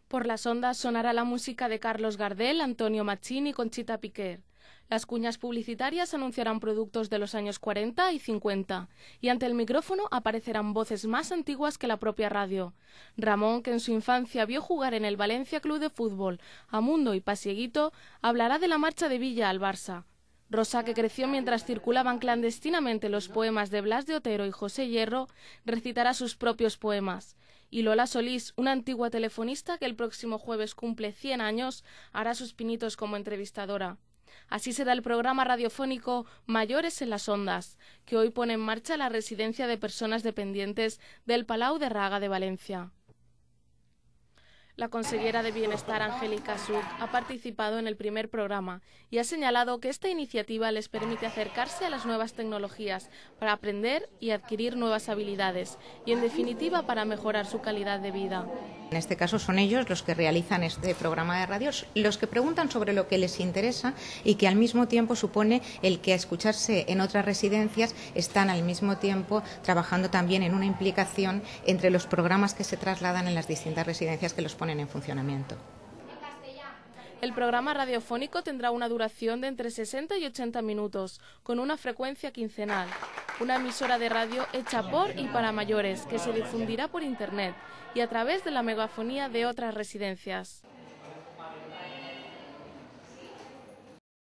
Por las ondas sonará la música de Carlos Gardel, Antonio Machín y Conchita Piquer. Las cuñas publicitarias anunciarán productos de los años 40 y 50, y ante el micrófono aparecerán voces más antiguas que la propia radio. Ramón, que en su infancia vio jugar en el Valencia Club de Fútbol a Mundo y Pasieguito, hablará de la marcha de Villa al Barça. Rosa, que creció mientras circulaban clandestinamente los poemas de Blas de Otero y José Hierro, recitará sus propios poemas. Y Lola Solís, una antigua telefonista que el próximo jueves cumple 100 años, hará sus pinitos como entrevistadora. Así será el programa radiofónico Mayores en las Ondas, que hoy pone en marcha la residencia de personas dependientes del Palau de Raga de Valencia. La consellera de Bienestar, Angélica Such, ha participado en el primer programa y ha señalado que esta iniciativa les permite acercarse a las nuevas tecnologías para aprender y adquirir nuevas habilidades y, en definitiva, para mejorar su calidad de vida. En este caso son ellos los que realizan este programa de radio, los que preguntan sobre lo que les interesa y que al mismo tiempo supone el que a escucharse en otras residencias están al mismo tiempo trabajando también en una implicación entre los programas que se trasladan en las distintas residencias que los ponen en funcionamiento. El programa radiofónico tendrá una duración de entre 60 y 80 minutos, con una frecuencia quincenal. Una emisora de radio hecha por y para mayores, que se difundirá por Internet y a través de la megafonía de otras residencias.